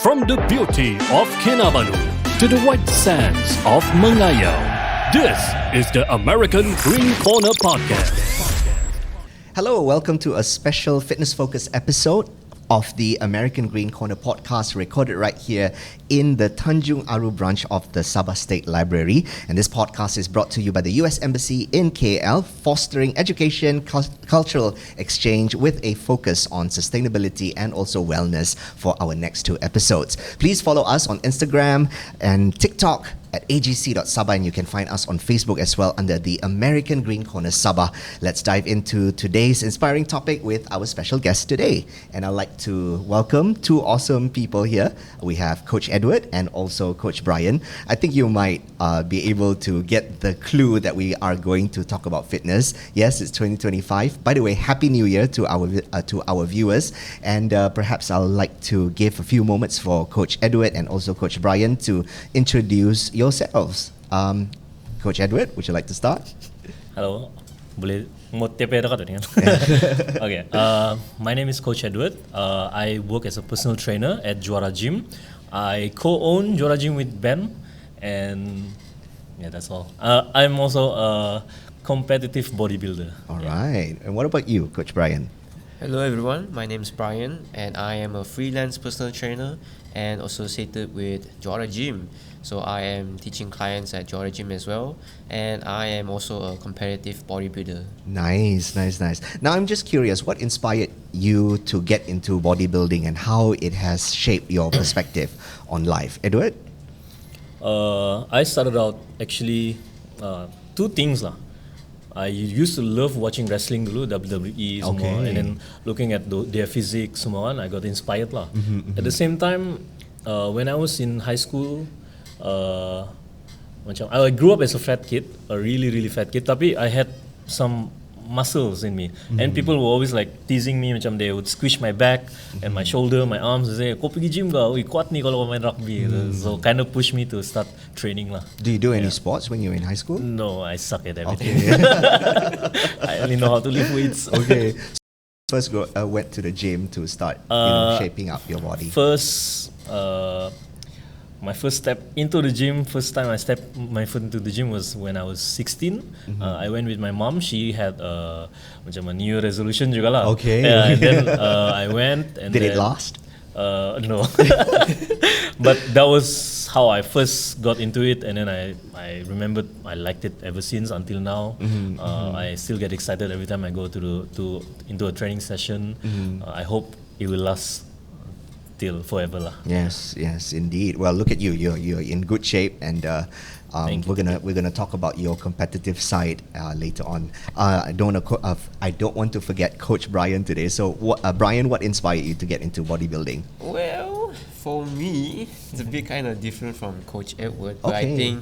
From the beauty of Kinabalu to the white sands of Mengayau, this is the American Green Corner Podcast. Hello, welcome to a special fitness-focused episode of the American Green Corner Podcast, recorded right here in the Tanjung Aru branch of the Sabah State Library. And this podcast is brought to you by the US Embassy in KL, fostering education, cultural exchange with a focus on sustainability and also wellness for our next two episodes. Please follow us on Instagram and TikTok at agc.sabah, and you can find us on Facebook as well under the American Green Corner Sabah. Let's dive into today's inspiring topic with our special guest today. And I'd like to welcome two awesome people here. We have Coach Edward and also Coach Brian. I think you might be able to get the clue that we are going to talk about fitness. Yes, it's 2025. By the way, Happy New Year to our viewers. And perhaps I'd like to give a few moments for Coach Edward and also Coach Brian to introduce yourselves. Coach Edward, would you like to start? Hello, boleh mau TP dekat tu kan? Okay, my name is Coach Edward. I work as a personal trainer at Juara Gym. I co-own Juara Gym with Ben, and yeah, that's all. I'm also a competitive bodybuilder. All right. And what about you, Coach Brian? Hello everyone, my name is Brian and I am a freelance personal trainer and associated with Juara Gym. So I am teaching clients at Juara Gym as well, and I am also a competitive bodybuilder. Nice. Now I'm just curious, what inspired you to get into bodybuilding and how it has shaped your perspective on life? Edward? I started out actually two things lah. I used to love watching wrestling dulu, WWE semua, and then looking at their physique semua, I got inspired lah. At the same time, when I was in high school, I grew up as a fat kid, a really fat kid, tapi I had some muscles in me, and people were always like teasing me, macam they would squish my back and my shoulder, my arms, they say, kau pergi gym kau, kuat ni kalau main rugby. So kind of pushed me to start training lah. Do you do any sports when you were in high school? No, I suck at everything. I only know how to lift weights. Okay. First went to the gym to start shaping up your body. My first step into the gym, first time I stepped my foot into the gym was when I was 16. I went with my mom. She had macam a new resolution juga lah. Okay. And then I went. And Did then, it last? No. But that was how I first got into it, and then I remembered I liked it ever since until now. I still get excited every time I go into a training session. I hope it will last till forever lah. Yes, indeed. Well, look at you. You're in good shape, and we're gonna talk about your competitive side later on. I don't want to forget Coach Brian today. So, Brian, what inspired you to get into bodybuilding? Well, for me, it's a bit kind of different from Coach Edward, but I think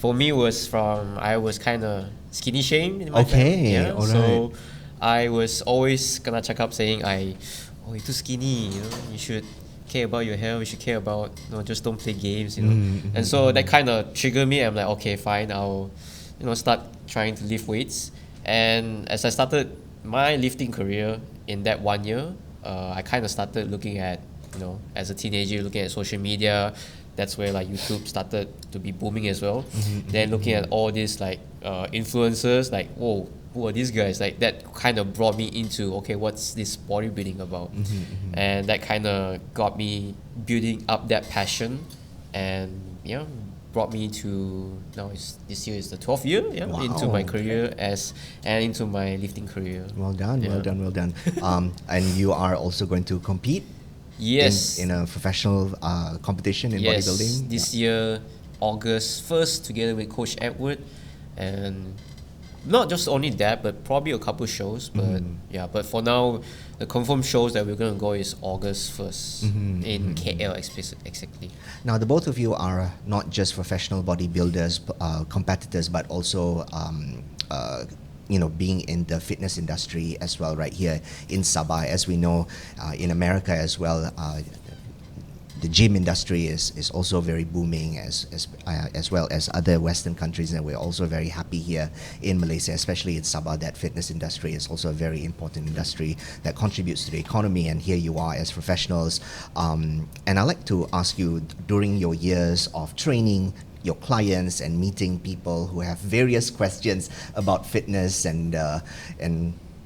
for me I was kind of skinny shamed in my family. Yeah? All right. So I was always kena cakap saying you're too skinny, you should care about your health, you should care about, just don't play games, and so that kind of triggered me. I'm like, okay, fine, I'll start trying to lift weights. And as I started my lifting career in that 1 year, I kind of started looking at, as a teenager, looking at social media. That's where like YouTube started to be booming as well. Then looking at all these like influencers, like, whoa, who are these guys? Like that kind of brought me into, okay, what's this bodybuilding about? And that kind of got me building up that passion, and brought me to now. This year is the 12th year into my career and into my lifting career. Well done. And you are also going to compete. Yes. In a professional competition in bodybuilding. This year, August 1st, together with Coach Edward, and not just only that, but probably a couple shows. But but for now, the confirmed shows that we're going to go is August 1st in KL exactly. Now, the both of you are not just professional bodybuilders, competitors, but also being in the fitness industry as well right here in Sabah. As we know, in America as well, the gym industry is also very booming as well as other Western countries, and we're also very happy here in Malaysia, especially in Sabah, that fitness industry is also a very important industry that contributes to the economy. And here you are as professionals, and I'd like to ask you, during your years of training your clients and meeting people who have various questions about fitness, and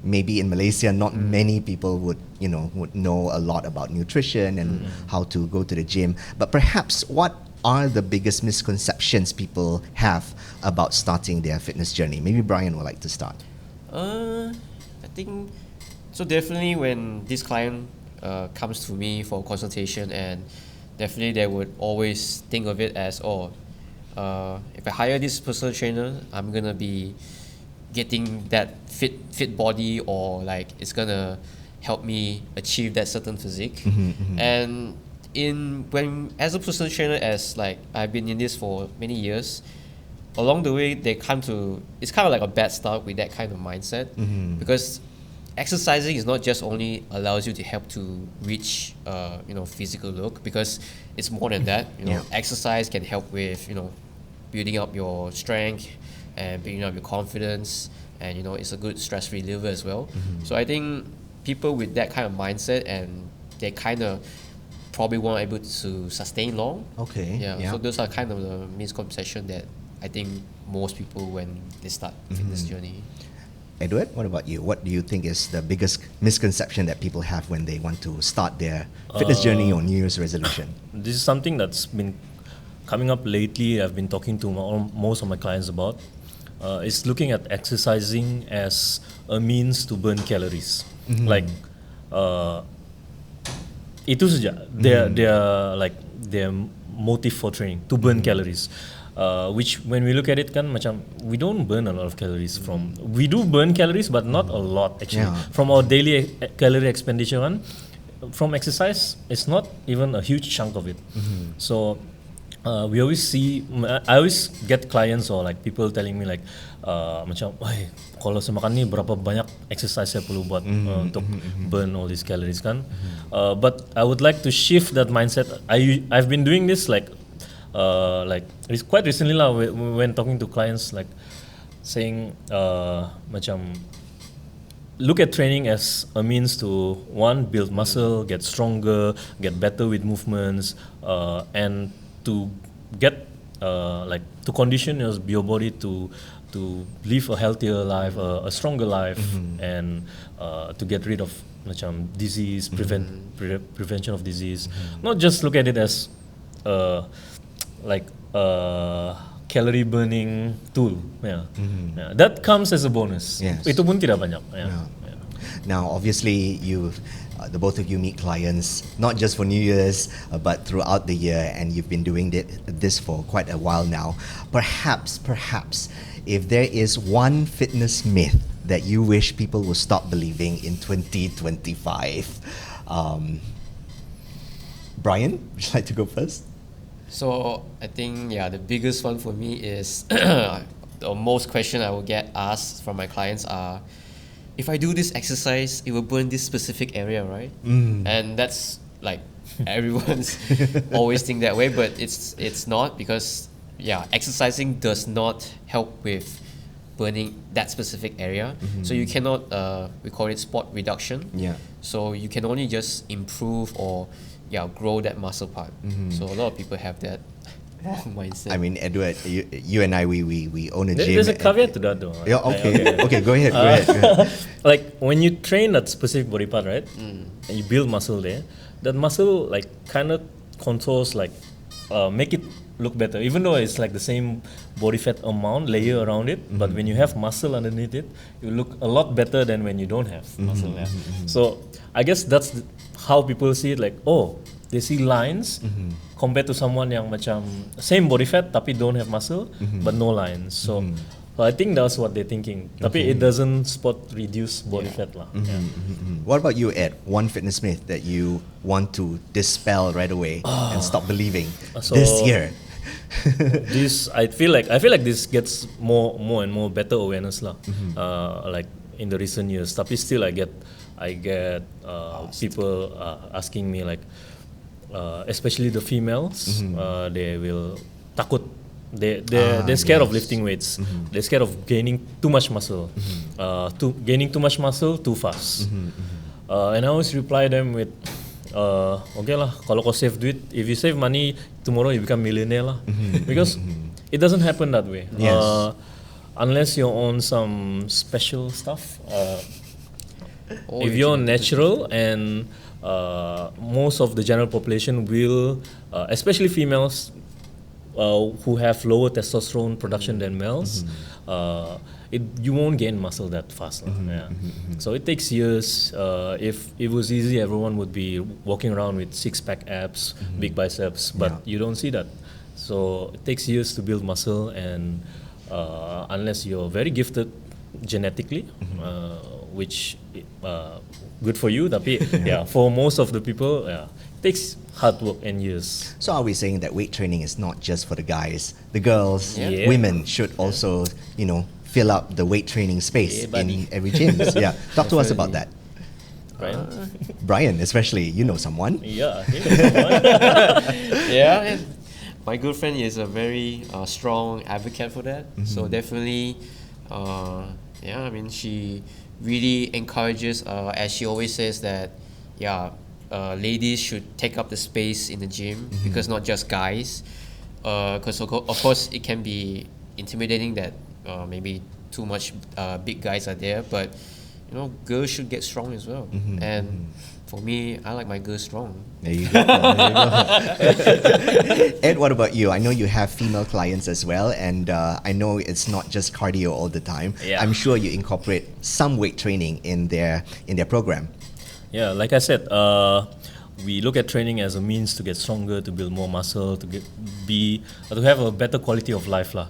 maybe in Malaysia not many people would know a lot about nutrition and how to go to the gym, but perhaps what are the biggest misconceptions people have about starting their fitness journey? Maybe Brian would like to start. I think so. Definitely, when this client comes to me for consultation, and definitely they would always think of it as, if I hire this personal trainer, I'm gonna be getting that fit body, or like it's gonna help me achieve that certain physique. And when as a personal trainer, as like I've been in this for many years, along the way it's kind of like a bad start with that kind of mindset, because exercising is not just only allows you to help to reach physical look, because it's more than that. Exercise can help with building up your strength and building up your confidence, and it's a good stress reliever as well. So I think people with that kind of mindset, and they kind of probably won't able to sustain long. So those are kind of the misconception that I think most people when they start fitness journey. Edward, what about you? What do you think is the biggest misconception that people have when they want to start their fitness journey or New Year's resolution? This is something that's been coming up lately. I've been talking to most of my clients about. Is looking at exercising as a means to burn calories. Like itu saja. Their motive for training, to burn calories. Which when we look at it, we don't burn a lot of calories from. We do burn calories, but not a lot actually. From our daily calorie expenditure, from exercise, it's not even a huge chunk of it. So we always see, I always get clients or like people telling me like, kalau saya makan ni berapa banyak exercise saya perlu buat untuk burn all these calories kan. But I would like to shift that mindset. I've been doing this like quite recently lah, when talking to clients, like saying look at training as a means to, one, build muscle, get stronger, get better with movements, and to get to condition your body to live a healthier life, a stronger life, and to get rid of disease, prevention of disease. Not just look at it as calorie burning tool. That comes as a bonus. Itu pun tidak banyak. Now, obviously, the both of you meet clients not just for New Year's, but throughout the year, and you've been doing this for quite a while now. Perhaps, if there is one fitness myth that you wish people will stop believing in 2025, Brian, would you like to go first? So I think the biggest one for me is the most question I will get asked from my clients are, if I do this exercise, it will burn this specific area, right? And that's like everyone's always think that way, but it's not, because exercising does not help with burning that specific area. So you cannot we call it spot reduction. So you can only just improve or grow that muscle part. So a lot of people have that wrong mindset. I mean, Edward, you and I, we own a gym. There's a caveat to that though. Right? Okay, go ahead. Like when you train that specific body part, right? And you build muscle there, that muscle like kind of contours, like make it look better, even though it's like the same body fat amount layer around it. But when you have muscle underneath it, you look a lot better than when you don't have muscle there. So I guess that's how people see it, like, they see lines compared to someone yang macam same body fat tapi don't have muscle but no lines. So I think that's what they're thinking. Tapi it doesn't spot reduce body fat lah. What about you, Ed? One fitness myth that you want to dispel right away and stop believing this year? I feel like this gets more and more better awareness lah. Like in the recent years. Tapi still I get people asking me like, especially the females, they will takut. They're scared of lifting weights. They're scared of gaining too much muscle, gaining too much muscle too fast. And I always reply them with, okay lah, kalau kau save duit, if you save money, tomorrow you become millionaire lah. Because it doesn't happen that way. Yes. Unless you're on some special stuff. Or If you you're can- natural and most of the general population will, especially females, who have lower testosterone production than males, you won't gain muscle that fast. Yeah. So it takes years. If it was easy, everyone would be walking around with six-pack abs, big biceps, but you don't see that. So it takes years to build muscle, and unless you're very gifted genetically, which good for you, tapi yeah, for most of the people, yeah, it takes hard work and years. So are we saying that weight training is not just for the guys? The girls, Yeah. women should also, fill up the weight training space Yeah, buddy. in every gym. Yeah. Talk to us about that. Right? Brian, especially, you know someone. Yeah. Yeah, and my girlfriend is a very strong advocate for that. So definitely, I mean, she really encourages, as she always says that, ladies should take up the space in the gym because not just guys. Because of course it can be intimidating that maybe too much big guys are there, but girls should get strong as well. And for me, I like my girls strong. There you go. There you go. Ed, what about you? I know you have female clients as well, and I know it's not just cardio all the time. Yeah. I'm sure you incorporate some weight training in their program. Yeah, like I said, we look at training as a means to get stronger, to build more muscle, to have a better quality of life lah.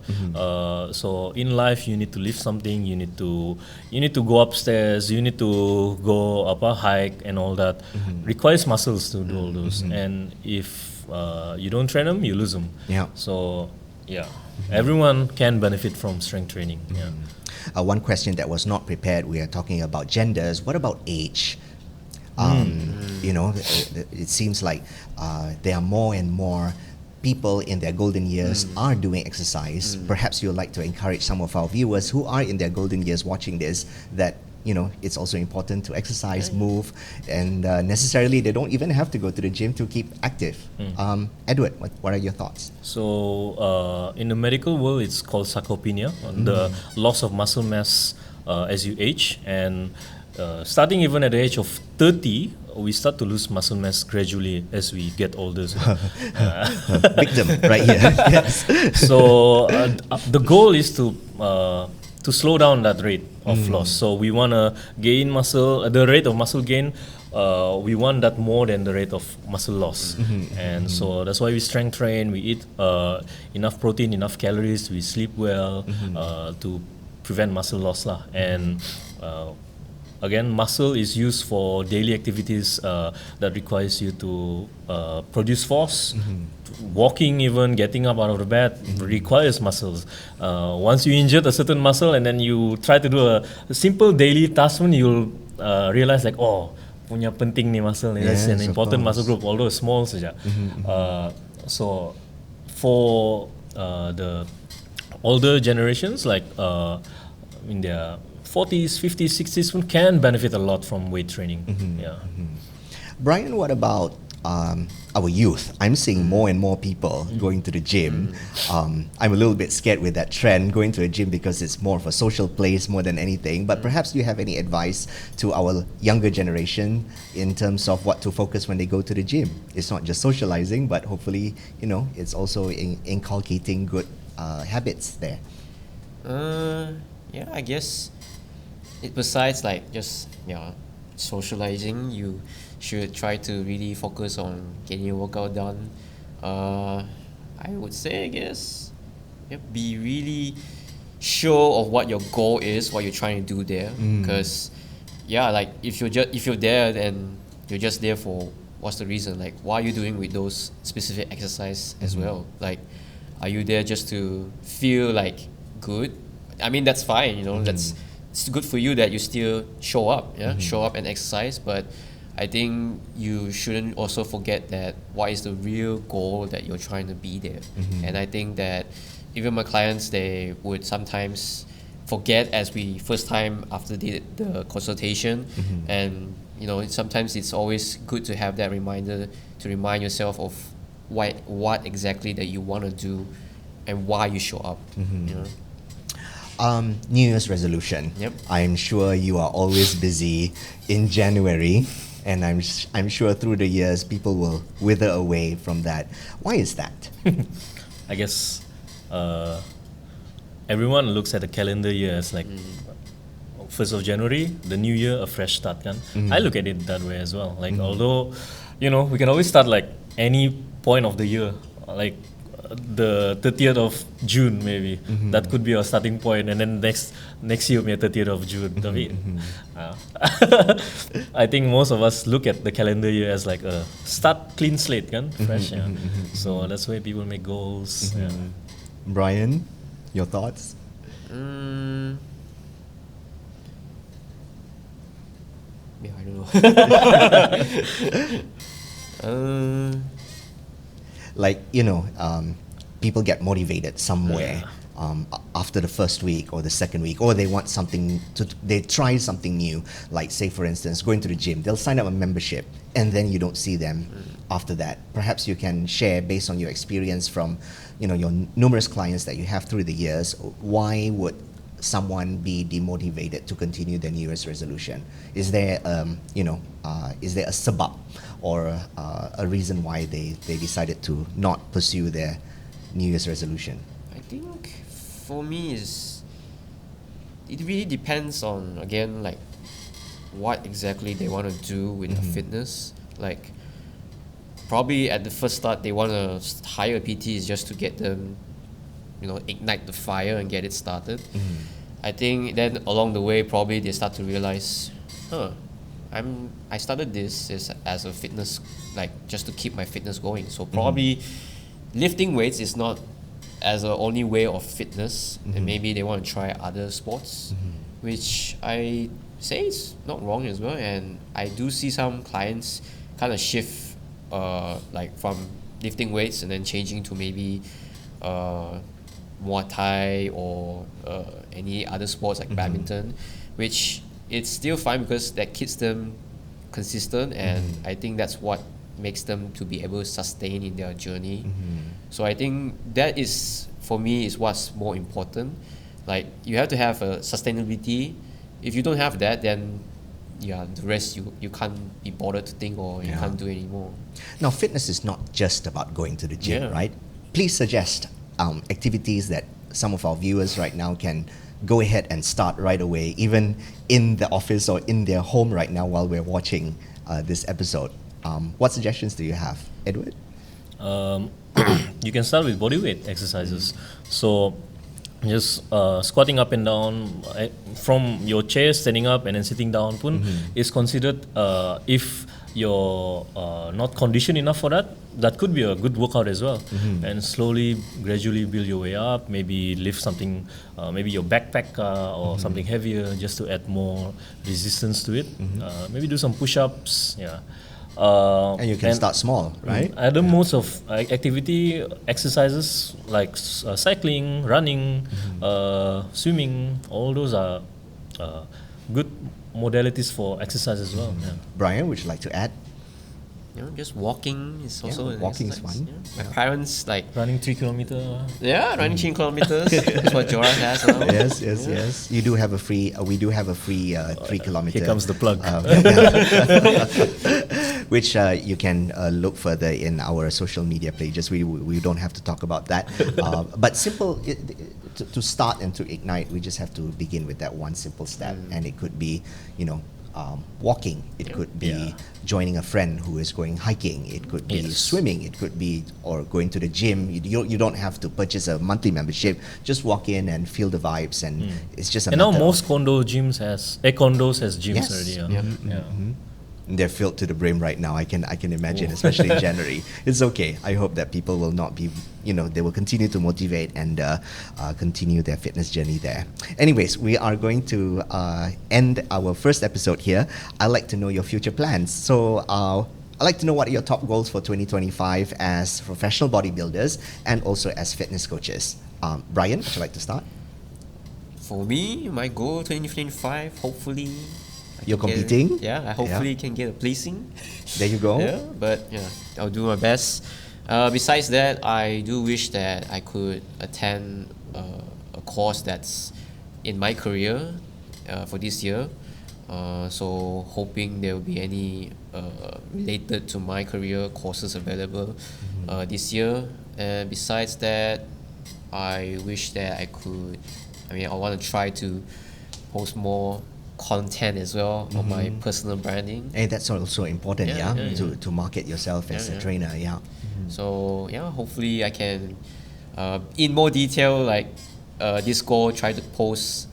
So in life, you need to lift something. You need to go upstairs. You need to go up a hike and all that. Requires muscles to do all those. And if you don't train them, you lose them. Yeah. So yeah, everyone can benefit from strength training. Yeah. One question that was not prepared. We are talking about genders. What about age? It seems like there are more and more people in their golden years are doing exercise. Perhaps you'd like to encourage some of our viewers who are in their golden years watching this that it's also important to exercise, move, and necessarily they don't even have to go to the gym to keep active. Edward, what are your thoughts? So in the medical world, it's called sarcopenia, the loss of muscle mass as you age, and starting even at the age of 30, we start to lose muscle mass gradually as we get older. Victim right here. Yes. So the goal is to slow down that rate of loss. So we want to gain muscle, the rate of muscle gain. We want that more than the rate of muscle loss, and so that's why we strength train. We eat enough protein, enough calories. We sleep well to prevent muscle loss lah. And again, muscle is used for daily activities that requires you to produce force. Walking, even getting up out of the bed, requires muscles. Once you injured a certain muscle and then you try to do a simple daily task, you'll realize like, oh, punya penting ni muscle ni. That's Yes, an of important course. muscle group, although small saja. So for the older generations, like in their 40s, 50s, 60s, one can benefit a lot from weight training. Yeah. Brian, what about our youth? I'm seeing more and more people going to the gym. I'm a little bit scared with that trend, going to a gym, because it's more of a social place more than anything. But perhaps you have any advice to our younger generation in terms of what to focus when they go to the gym? It's not just socializing, but hopefully, it's also inculcating good habits there. Yeah, I guess besides like just socializing, you should try to really focus on getting your workout done. I would say, I guess, be really sure of what your goal is, what you're trying to do there. Because like if you're there, then you're just there for what's the reason? Like, why are you doing with those specific exercise as well? Like, are you there just to feel like good? I mean, that's fine, it's good for you that you still show up, show up and exercise. But I think you shouldn't also forget that what is the real goal that you're trying to be there. And I think that even my clients, they would sometimes forget as we first time after the consultation, and sometimes it's always good to have that reminder to remind yourself of what exactly that you want to do and why you show up. New Year's resolution. Yep. I'm sure you are always busy in January, and I'm sure through the years people will wither away from that. Why is that? I guess everyone looks at the calendar year as like 1st of January, the new year, a fresh start. Kan? I look at it that way as well. Like although, we can always start like any point of the year, like the 30th of June maybe. That could be our starting point, and then next year may 30th of June. Tapi, I think most of us look at the calendar year as like a start clean slate, kan? Fresh. So that's why people make goals. Brian, your thoughts? Yeah, I don't know. Like, people get motivated somewhere after the first week or the second week, or they want they try something new. Like, say, for instance, going to the gym, they'll sign up a membership and then you don't see them after that. Perhaps you can share, based on your experience from, your numerous clients that you have through the years, why would someone be demotivated to continue their New Year's resolution? Is there, is there a sabab or a reason why they decided to not pursue their New Year's resolution? I think for me it really depends on, again, like what exactly they want to do with the fitness. Like probably at the first start they want to hire a PT is just to get them, ignite the fire and get it started. I think then along the way probably they start to realize, I started this as a fitness, like just to keep my fitness going. So probably lifting weights is not as a only way of fitness, and maybe they want to try other sports, which I say is not wrong as well. And I do see some clients kind of shift like from lifting weights and then changing to maybe Muay Thai or any other sports like badminton, which it's still fine because that keeps them consistent, and I think that's what makes them to be able to sustain in their journey. So I think that is, for me, is what's more important. Like you have to have a sustainability. If you don't have that, then the rest you can't be bothered to think, or you can't do it anymore. Now, fitness is not just about going to the gym, right? Please suggest activities that some of our viewers right now can go ahead and start right away, even in the office or in their home right now while we're watching this episode. What suggestions do you have, Edward? You can start with bodyweight exercises. So just squatting up and down from your chair, standing up and then sitting down pun is considered, if you're not conditioned enough for that, that could be a good workout as well. And slowly, gradually build your way up. Maybe lift something, maybe your backpack or something heavier, just to add more resistance to it. Maybe do some push-ups. And you can start small, right? Other modes of activity, exercises like cycling, running, swimming, all those are good modalities for exercise as well. Brian, would you like to add? Just walking is also an walking is exercise. fun. My parents like running 3 kilometers. running 3 kilometers. That's what Jorah has now. Yes. You do have a free. We do have a free 3 kilometer. Here comes the plug. Which you can look further in our social media pages. We don't have to talk about that. But simple. To start and to ignite, we just have to begin with that one simple step, and it could be, walking. It could be joining a friend who is going hiking. It could be swimming. It could be or going to the gym. You don't have to purchase a monthly membership. Just walk in and feel the vibes, and it's just a. And now most condos has gyms already. they're filled to the brim right now. I can imagine, especially in January. It's okay. I hope that people will not be, they will continue to motivate and continue their fitness journey there. Anyways, we are going to end our first episode here. I'd like to know your future plans. So I'd like to know what are your top goals for 2025 as professional bodybuilders and also as fitness coaches. Brian, would you like to start? For me, my goal 2025, hopefully. You're competing? I hopefully can get a placing. There you go. Yeah, but I'll do my best. Besides that, I do wish that I could attend a course that's in my career for this year. So hoping there will be any related to my career courses available this year. And besides that, I wish that I want to try to post more content as well on my personal branding. And that's also important, to market yourself as a trainer, So hopefully I can, in more detail, like this goal, try to post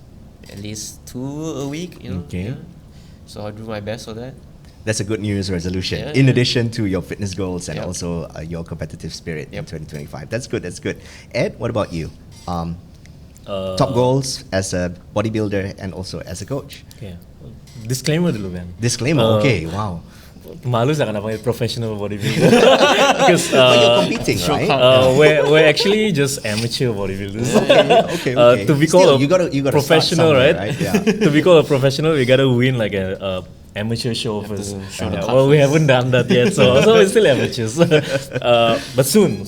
at least 2 a week. Okay. So I'll do my best for that. That's a good New Year's resolution. In addition to your fitness goals and also your competitive spirit in 2025. That's good. Ed, what about you? Top goals as a bodybuilder and also as a coach. Okay. Disclaimer dulu kan. Disclaimer. Okay. Wow. Malu saya nak panggil professional bodybuilder because But you're competing, right? we're actually just amateur bodybuilders. Okay. To be called Still, you gotta professional, start right? Yeah. To be called a professional, we gotta win like a amateur show first. Well, we haven't done that yet, so we're still amateurs. But soon.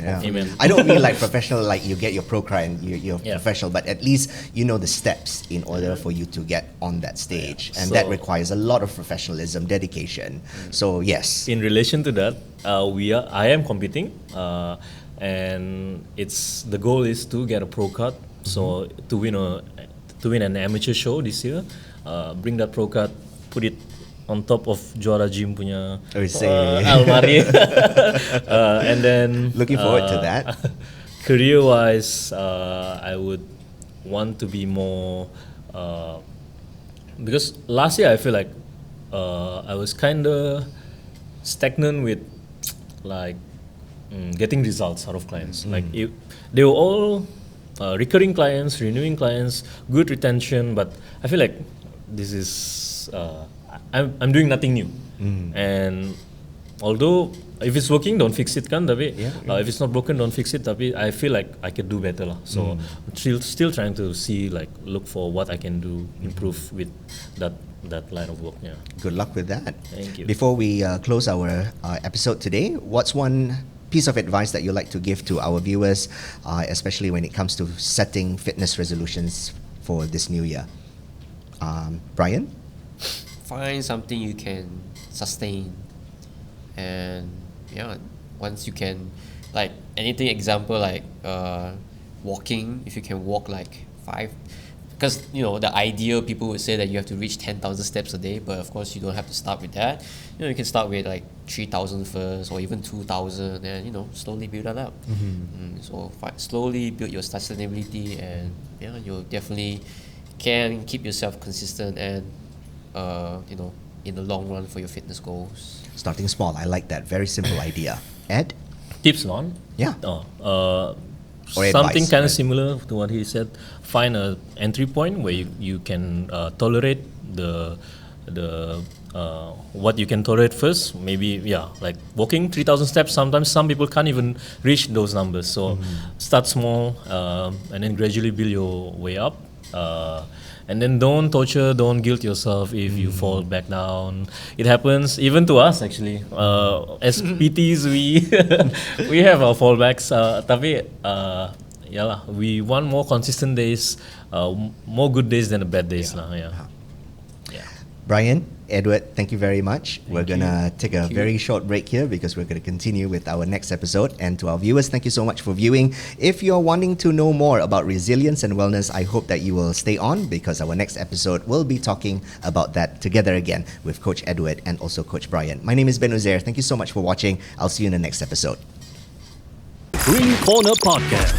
Yeah. Amen. I don't mean like professional, like you get your pro card and you're professional, but at least you know the steps in order for you to get on that stage, and that requires a lot of professionalism, dedication. So yes. In relation to that, I am competing, and the goal is to get a pro card. So to win an amateur show this year. Bring that pro card, put it on top of Juara Gym punya almari, and then looking forward to that. Career-wise, I would want to be more because last year I feel like I was kinda stagnant with like getting results out of clients. Like they were all recurring clients, renewing clients, good retention, but I feel like this is I'm doing nothing new, and although if it's working, don't fix it kan. Tapi if it's not broken, don't fix it. Tapi I feel like I could do better lah. So still trying to look for what I can do, improve with that line of work. Yeah. Good luck with that. Thank you. Before we close our episode today, what's one piece of advice that you'd like to give to our viewers, especially when it comes to setting fitness resolutions for this new year? Brian? Find something you can sustain, and once you can, like anything, example like walking, if you can walk like 5, because the ideal people would say that you have to reach 10,000 steps a day, but of course you don't have to start with that. You can start with like 3,000 first, or even 2,000, and slowly build that up. So slowly build your sustainability, and you'll definitely can keep yourself consistent and in the long run for your fitness goals. Starting small, I like that. Very simple idea. Ed? Tips on? Yeah. Something advice, kind right? of similar to what he said. Find a entry point where you can tolerate the what you can tolerate first. Maybe like walking 3,000 steps. Sometimes some people can't even reach those numbers. So start small and then gradually build your way up. And then don't guilt yourself if you fall back down. It happens even to us actually. As PTs, we have our fallbacks. Tapi we want more consistent days, more good days than the bad days lah. Brian, Edward, thank you very much. We're going to take a very short break here because we're going to continue with our next episode. And to our viewers, thank you so much for viewing. If you're wanting to know more about resilience and wellness, I hope that you will stay on because our next episode will be talking about that together again with Coach Edward and also Coach Brian. My name is Ben Uzair. Thank you so much for watching. I'll see you in the next episode. Green Corner Podcast.